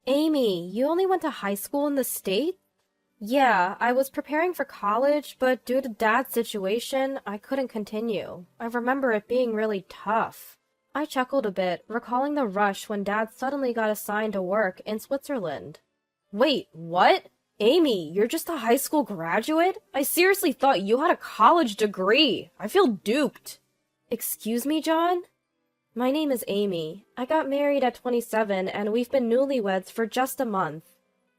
Amy, you only went to high school in the States? Yeah, I was preparing for college, but due to Dad's situation, I couldn't continue. I remember it being really tough. I chuckled a bit, recalling the rush when Dad suddenly got assigned to work in Switzerland. Wait, what? Amy, you're just a high school graduate? I seriously thought you had a college degree. I feel duped. Excuse me, John? My name is Amy. I got married at 27 and we've been newlyweds for just a month.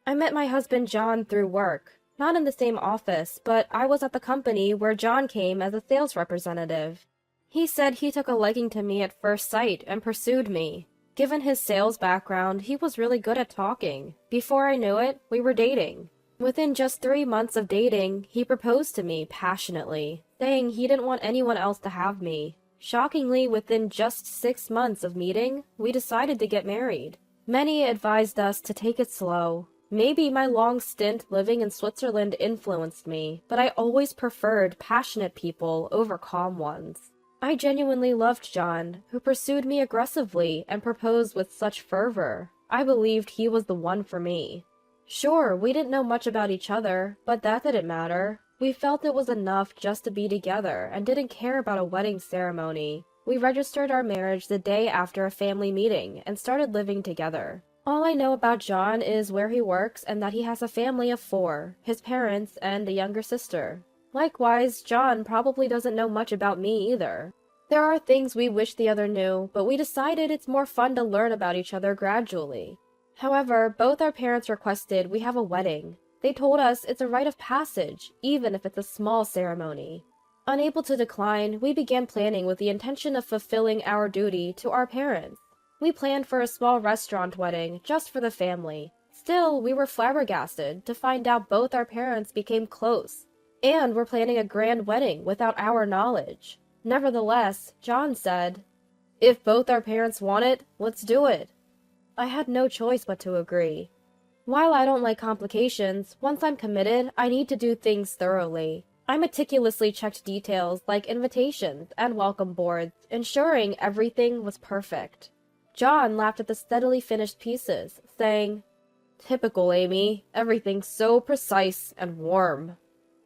I met my husband John through work. Not in the same office, but I was at the company where John came as a sales representative. He said he took a liking to me at first sight and pursued me. Given his sales background, he was really good at talking. Before I knew it, we were dating. Within just 3 months of dating, he proposed to me passionately, saying he didn't want anyone else to have me. Shockingly, within just 6 months of meeting, we decided to get married. Many advised us to take it slow. Maybe my long stint living in Switzerland influenced me, but I always preferred passionate people over calm ones. I genuinely loved John, who pursued me aggressively and proposed with such fervor. I believed he was the one for me. Sure, we didn't know much about each other, but that didn't matter. We felt it was enough just to be together and didn't care about a wedding ceremony. We registered our marriage the day after a family meeting and started living together. All I know about John is where he works and that he has a family of 4, his parents and a younger sister. Likewise, John probably doesn't know much about me either. There are things we wish the other knew, but we decided it's more fun to learn about each other gradually. However, both our parents requested we have a wedding. They told us it's a rite of passage, even if it's a small ceremony. Unable to decline, we began planning with the intention of fulfilling our duty to our parents. We planned for a small restaurant wedding, just for the family. Still, we were flabbergasted to find out both our parents became close, and were planning a grand wedding without our knowledge. Nevertheless, John said, "If both our parents want it, let's do it." I had no choice but to agree. While I don't like complications, once I'm committed, I need to do things thoroughly. I meticulously checked details like invitations and welcome boards, ensuring everything was perfect. John laughed at the steadily finished pieces, saying, "Typical Amy, everything's so precise and warm."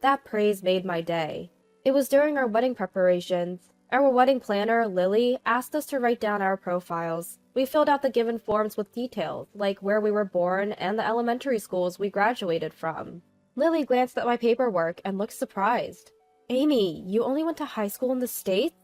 That praise made my day. It was during our wedding preparations. Our wedding planner, Lily, asked us to write down our profiles. We filled out the given forms with details, like where we were born and the elementary schools we graduated from. Lily glanced at my paperwork and looked surprised. "Amy, you only went to high school in the States?"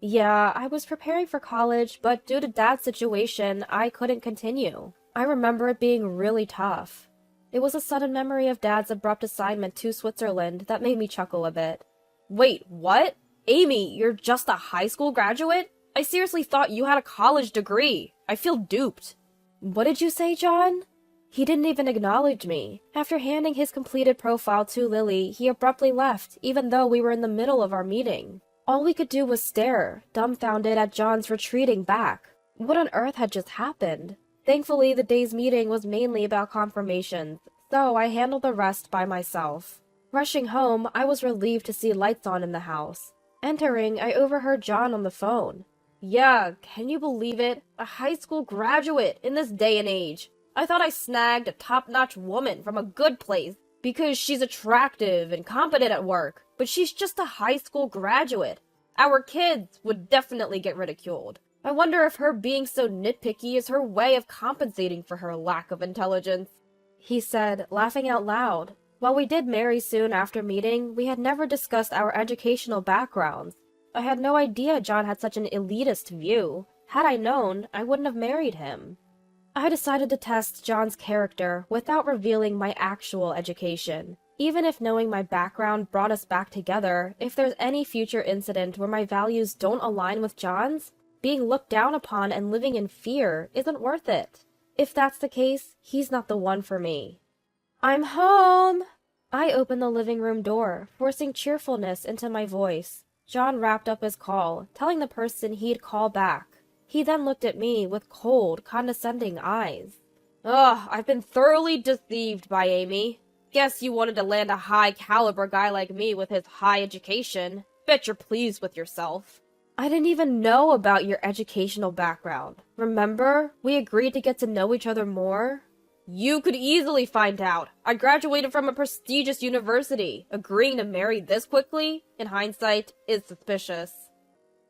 "Yeah, I was preparing for college, but due to Dad's situation, I couldn't continue. I remember it being really tough." It was a sudden memory of Dad's abrupt assignment to Switzerland that made me chuckle a bit. "Wait, what? Amy, you're just a high school graduate? I seriously thought you had a college degree. I feel duped." "What did you say, John?" He didn't even acknowledge me. After handing his completed profile to Lily, he abruptly left, even though we were in the middle of our meeting. All we could do was stare, dumbfounded at John's retreating back. What on earth had just happened? Thankfully, the day's meeting was mainly about confirmations, so I handled the rest by myself. Rushing home, I was relieved to see lights on in the house. Entering, I overheard John on the phone. "Yeah, can you believe it? A high school graduate in this day and age. I thought I snagged a top-notch woman from a good place because she's attractive and competent at work, but she's just a high school graduate. Our kids would definitely get ridiculed. I wonder if her being so nitpicky is her way of compensating for her lack of intelligence," he said, laughing out loud. While we did marry soon after meeting, we had never discussed our educational backgrounds. I had no idea John had such an elitist view. Had I known, I wouldn't have married him. I decided to test John's character without revealing my actual education. Even if knowing my background brought us back together, if there's any future incident where my values don't align with John's, being looked down upon and living in fear isn't worth it. If that's the case, he's not the one for me. "I'm home!" I opened the living room door, forcing cheerfulness into my voice. John wrapped up his call, telling the person he'd call back. He then looked at me with cold, condescending eyes. "Ugh, I've been thoroughly deceived by Amy. Guess you wanted to land a high-caliber guy like me with his high education. Bet you're pleased with yourself." "I didn't even know about your educational background. Remember? We agreed to get to know each other more." You could easily find out. I graduated from a prestigious university. Agreeing to marry this quickly, in hindsight, is suspicious.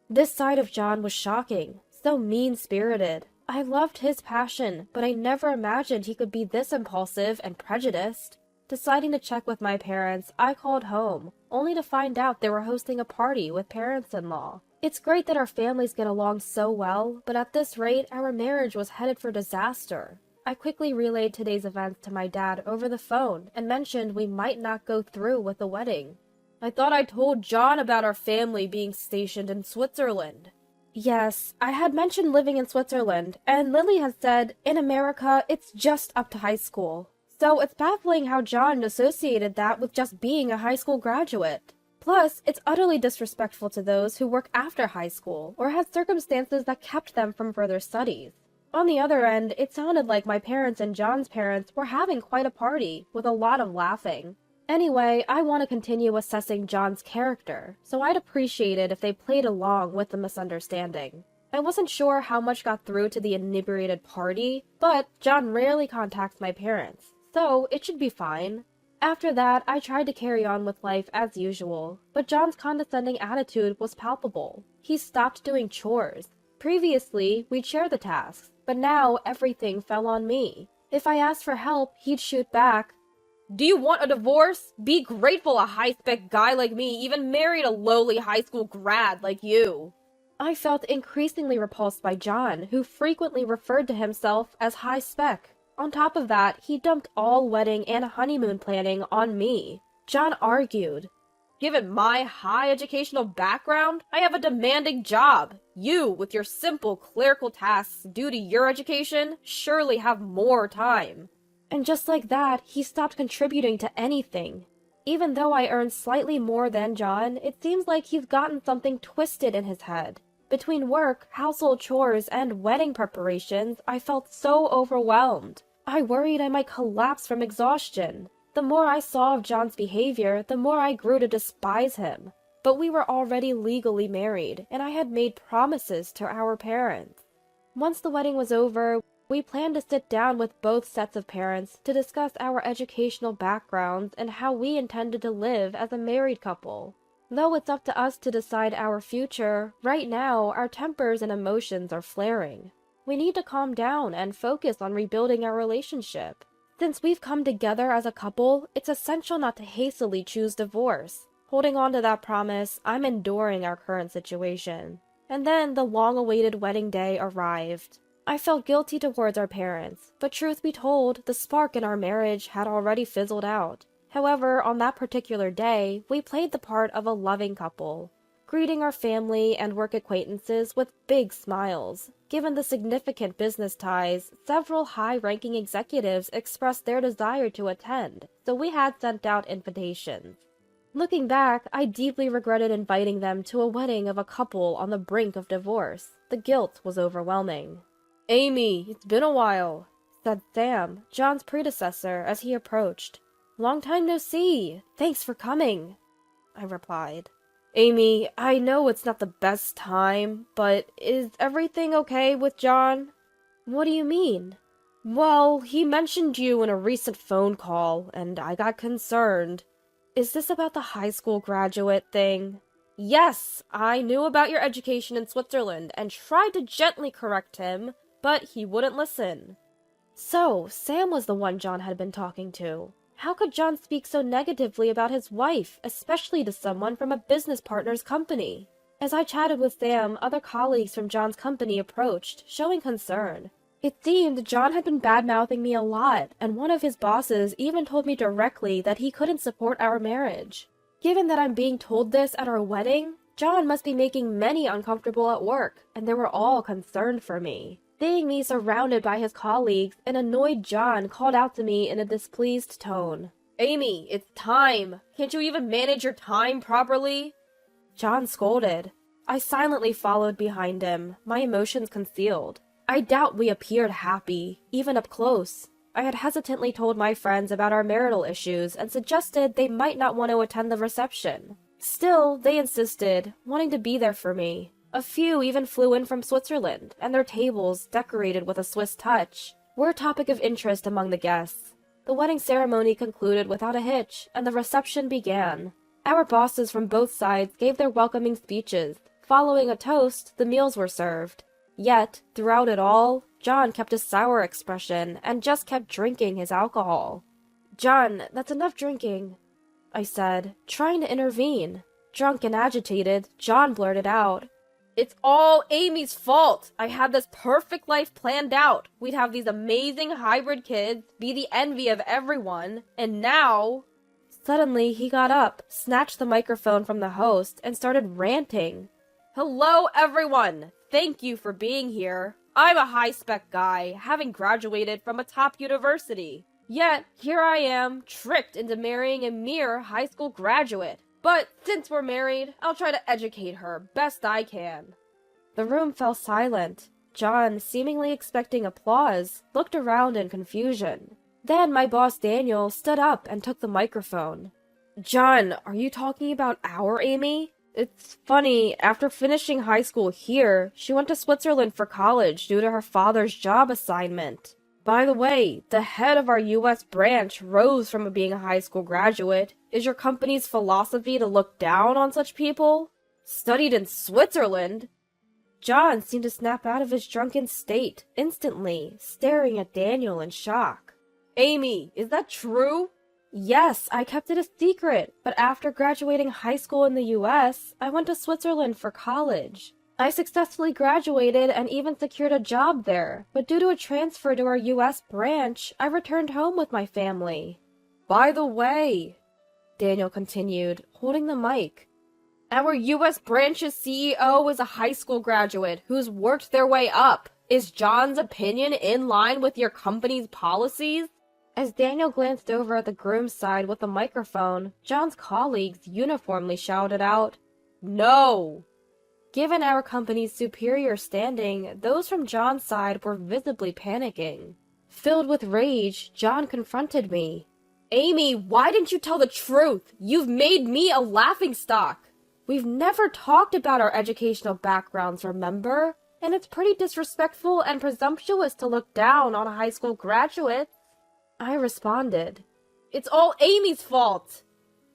This side of John was shocking, so mean-spirited. I loved his passion, but I never imagined he could be this impulsive and prejudiced. Deciding to check with my parents, I called home, only to find out they were hosting a party with parents-in-law. It's great that our families get along so well, but at this rate, our marriage was headed for disaster. I quickly relayed today's events to my dad over the phone and mentioned we might not go through with the wedding. I thought I told John about our family being stationed in Switzerland. Yes, I had mentioned living in Switzerland, and Lily has said, in America, it's just up to high school. So it's baffling how John associated that with just being a high school graduate. Plus, it's utterly disrespectful to those who work after high school or had circumstances that kept them from further studies. On the other end, it sounded like my parents and John's parents were having quite a party, with a lot of laughing. Anyway, I want to continue assessing John's character, so I'd appreciate it if they played along with the misunderstanding. I wasn't sure how much got through to the inebriated party, but John rarely contacts my parents, so it should be fine. After that, I tried to carry on with life as usual, but John's condescending attitude was palpable. He stopped doing chores. Previously, we'd share the tasks, but now everything fell on me. If I asked for help, he'd shoot back, "Do you want a divorce? Be grateful a high-spec guy like me even married a lowly high school grad like you." I felt increasingly repulsed by John, who frequently referred to himself as high-spec. On top of that, he dumped all wedding and honeymoon planning on me. John argued, "Given my high educational background, I have a demanding job. You, with your simple clerical tasks due to your education, surely have more time." And just like that, he stopped contributing to anything. Even though I earn slightly more than John, it seems like he's gotten something twisted in his head. Between work, household chores, and wedding preparations, I felt so overwhelmed. I worried I might collapse from exhaustion. The more I saw of John's behavior, the more I grew to despise him. But we were already legally married, and I had made promises to our parents. Once the wedding was over, we planned to sit down with both sets of parents to discuss our educational backgrounds and how we intended to live as a married couple. Though it's up to us to decide our future, right now our tempers and emotions are flaring. We need to calm down and focus on rebuilding our relationship. Since we've come together as a couple, it's essential not to hastily choose divorce. Holding on to that promise, I'm enduring our current situation. And then the long-awaited wedding day arrived. I felt guilty towards our parents, but truth be told, the spark in our marriage had already fizzled out. However, on that particular day, we played the part of a loving couple, greeting our family and work acquaintances with big smiles. Given the significant business ties, several high-ranking executives expressed their desire to attend, so we had sent out invitations. Looking back, I deeply regretted inviting them to a wedding of a couple on the brink of divorce. The guilt was overwhelming. "Amy, it's been a while," said Sam, John's predecessor, as he approached. "Long time no see. Thanks for coming," I replied. "Amy, I know it's not the best time, but is everything okay with John?" "What do you mean?" "Well, he mentioned you in a recent phone call, and I got concerned." "Is this about the high school graduate thing?" "Yes, I knew about your education in Switzerland and tried to gently correct him, but he wouldn't listen." So, Sam was the one John had been talking to. How could John speak so negatively about his wife, especially to someone from a business partner's company? As I chatted with Sam, other colleagues from John's company approached, showing concern. It seemed John had been bad-mouthing me a lot, and one of his bosses even told me directly that he couldn't support our marriage. Given that I'm being told this at our wedding, John must be making many uncomfortable at work, and they were all concerned for me. Seeing me surrounded by his colleagues, an annoyed John called out to me in a displeased tone. "Amy, it's time! Can't you even manage your time properly?" John scolded. I silently followed behind him, my emotions concealed. I doubt we appeared happy, even up close. I had hesitantly told my friends about our marital issues and suggested they might not want to attend the reception. Still, they insisted, wanting to be there for me. A few even flew in from Switzerland, and their tables decorated with a Swiss touch. were a topic of interest among the guests. The wedding ceremony concluded without a hitch, and the reception began. Our bosses from both sides gave their welcoming speeches. Following a toast, the meals were served. Yet, throughout it all, John kept a sour expression and just kept drinking his alcohol. "John, that's enough drinking," I said, trying to intervene. Drunk and agitated, John blurted out, "It's all Amy's fault! I had this perfect life planned out. We'd have these amazing hybrid kids, be the envy of everyone, and now—" Suddenly, he got up, snatched the microphone from the host, and started ranting. "Hello, everyone! Thank you for being here. I'm a high-spec guy, having graduated from a top university. Yet, here I am, tricked into marrying a mere high school graduate. But since we're married, I'll try to educate her best I can." The room fell silent. John, seemingly expecting applause, looked around in confusion. Then my boss Daniel stood up and took the microphone. "John, are you talking about our Amy? It's funny, after finishing high school here, she went to Switzerland for college due to her father's job assignment. By the way, the head of our U.S. branch rose from being a high school graduate. Is your company's philosophy to look down on such people? Studied in Switzerland?" John seemed to snap out of his drunken state instantly, staring at Daniel in shock. "Amy, is that true?" "Yes, I kept it a secret, but after graduating high school in the U.S., I went to Switzerland for college. I successfully graduated and even secured a job there, but due to a transfer to our U.S. branch, I returned home with my family." "By the way," Daniel continued, holding the mic, "our U.S. branch's CEO is a high school graduate who's worked their way up. Is John's opinion in line with your company's policies?" As Daniel glanced over at the groom's side with the microphone, John's colleagues uniformly shouted out, "No!" Given our company's superior standing, those from John's side were visibly panicking. Filled with rage, John confronted me. "Amy, why didn't you tell the truth? You've made me a laughingstock." "We've never talked about our educational backgrounds, remember? And it's pretty disrespectful and presumptuous to look down on high school graduates." I responded, "It's all Amy's fault."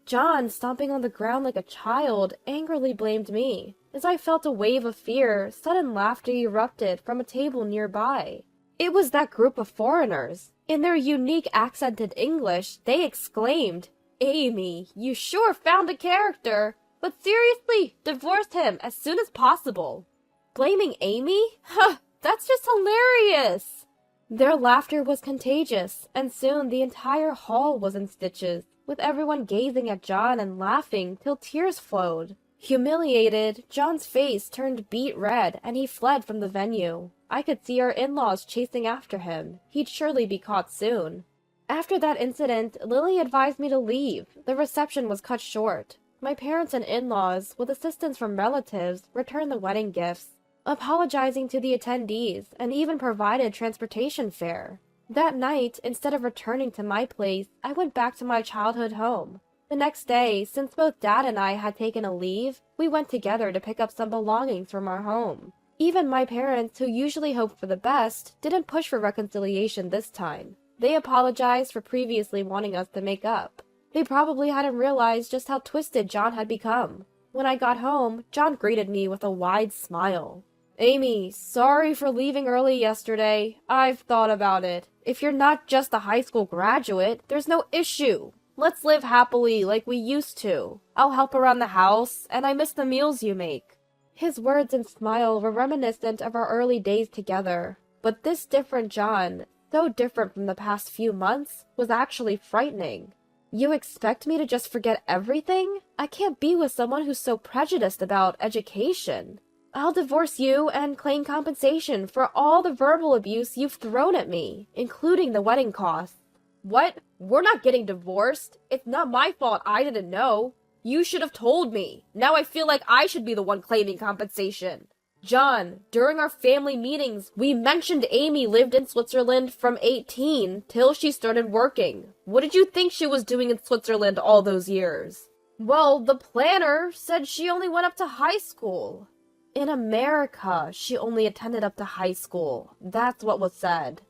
John, stomping on the ground like a child, angrily blamed me. As I felt a wave of fear, sudden laughter erupted from a table nearby. It was that group of foreigners. In their unique accented English, they exclaimed, "Amy, you sure found a character! But seriously, divorce him as soon as possible." Blaming Amy? Huh, that's just hilarious! Their laughter was contagious, and soon the entire hall was in stitches, with everyone gazing at John and laughing till tears flowed. Humiliated, John's face turned beet red and he fled from the venue. I could see our in-laws chasing after him. He'd surely be caught soon. After that incident, Lily advised me to leave. The reception was cut short. My parents and in-laws, with assistance from relatives, returned the wedding gifts, apologizing to the attendees, and even provided transportation fare. That night, instead of returning to my place, I went back to my childhood home. The next day, since both Dad and I had taken a leave, we went together to pick up some belongings from our home. Even my parents, who usually hope for the best, didn't push for reconciliation this time. They apologized for previously wanting us to make up. They probably hadn't realized just how twisted John had become. When I got home, John greeted me with a wide smile. "Amy, sorry for leaving early yesterday. I've thought about it. If you're not just a high school graduate, there's no issue. Let's live happily like we used to. I'll help around the house, and I miss the meals you make." His words and smile were reminiscent of our early days together. But this different John, so different from the past few months, was actually frightening. "You expect me to just forget everything? I can't be with someone who's so prejudiced about education. I'll divorce you and claim compensation for all the verbal abuse you've thrown at me, including the wedding costs." "What? We're not getting divorced. It's not my fault I didn't know. You should have told me. Now I feel like I should be the one claiming compensation." "John, during our family meetings, we mentioned Amy lived in Switzerland from 18 till she started working. What did you think she was doing in Switzerland all those years?" "Well, the planner said she only went up to high school." "In America, she only attended up to high school. That's what was said."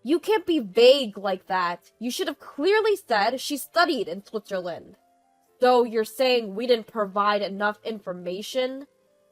You can't be vague like that. You should have clearly said she studied in Switzerland. So you're saying we didn't provide enough information?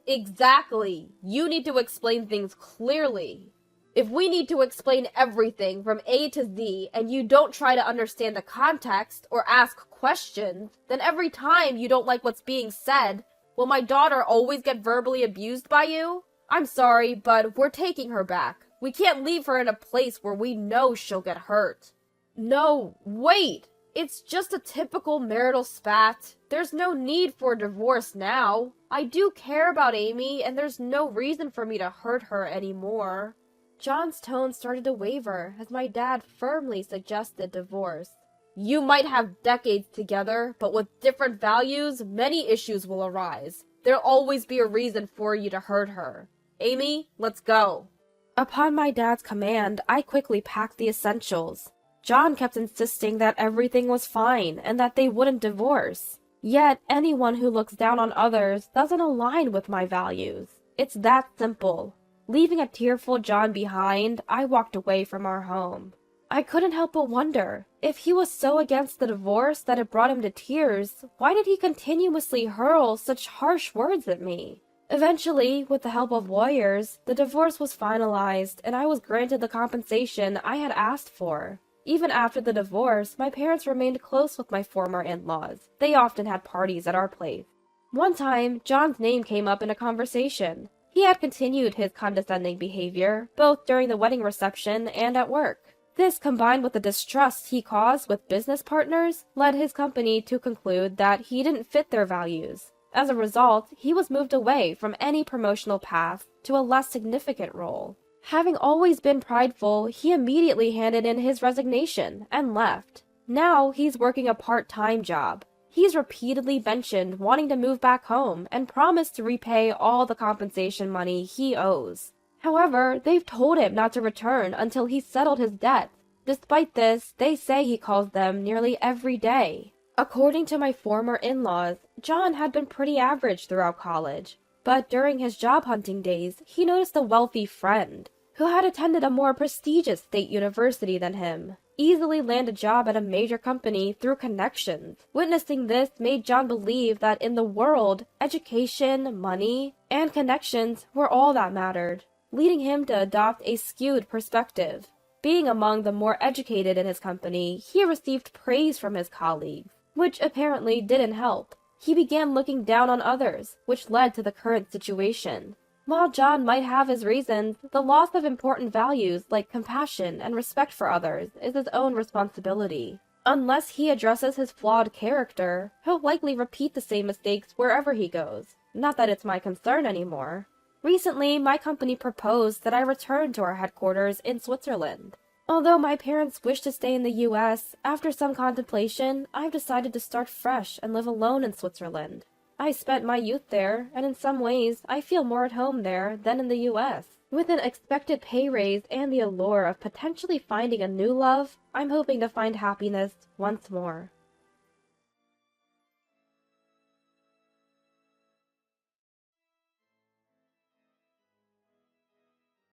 Exactly. You need to explain things clearly. If we need to explain everything from A to Z and you don't try to understand the context or ask questions, then every time you don't like what's being said, will my daughter always get verbally abused by you? I'm sorry, but we're taking her back. We can't leave her in a place where we know she'll get hurt. No, wait! It's just a typical marital spat. There's no need for a divorce now. I do care about Amy, and there's no reason for me to hurt her anymore. John's tone started to waver as my dad firmly suggested divorce. You might have decades together, but with different values, many issues will arise. There'll always be a reason for you to hurt her. Amy, let's go. Upon my dad's command, I quickly packed the essentials. John kept insisting that everything was fine and that they wouldn't divorce. Yet, anyone who looks down on others doesn't align with my values. It's that simple. Leaving a tearful John behind, I walked away from our home. I couldn't help but wonder, if he was so against the divorce that it brought him to tears, why did he continuously hurl such harsh words at me? Eventually, with the help of lawyers, the divorce was finalized and I was granted the compensation I had asked for. Even after the divorce, my parents remained close with my former in-laws. They often had parties at our place. One time, John's name came up in a conversation. He had continued his condescending behavior, both during the wedding reception and at work. This, combined with the distrust he caused with business partners, led his company to conclude that he didn't fit their values. As a result, he was moved away from any promotional path to a less significant role. Having always been prideful, he immediately handed in his resignation and left. Now he's working a part-time job. He's repeatedly mentioned wanting to move back home and promised to repay all the compensation money he owes. However, they've told him not to return until he's settled his debts. Despite this, they say he calls them nearly every day. According to my former in-laws, John had been pretty average throughout college. But during his job hunting days, he noticed a wealthy friend who had attended a more prestigious state university than him easily land a job at a major company through connections. Witnessing this made John believe that in the world, education, money, and connections were all that mattered, leading him to adopt a skewed perspective. Being among the more educated in his company, he received praise from his colleagues, which apparently didn't help. He began looking down on others, which led to the current situation. While John might have his reasons, the loss of important values like compassion and respect for others is his own responsibility. Unless he addresses his flawed character, he'll likely repeat the same mistakes wherever he goes. Not that it's my concern anymore. Recently, my company proposed that I return to our headquarters in Switzerland. Although my parents wish to stay in the US, after some contemplation, I've decided to start fresh and live alone in Switzerland. I spent my youth there, and in some ways, I feel more at home there than in the US. With an expected pay raise and the allure of potentially finding a new love, I'm hoping to find happiness once more.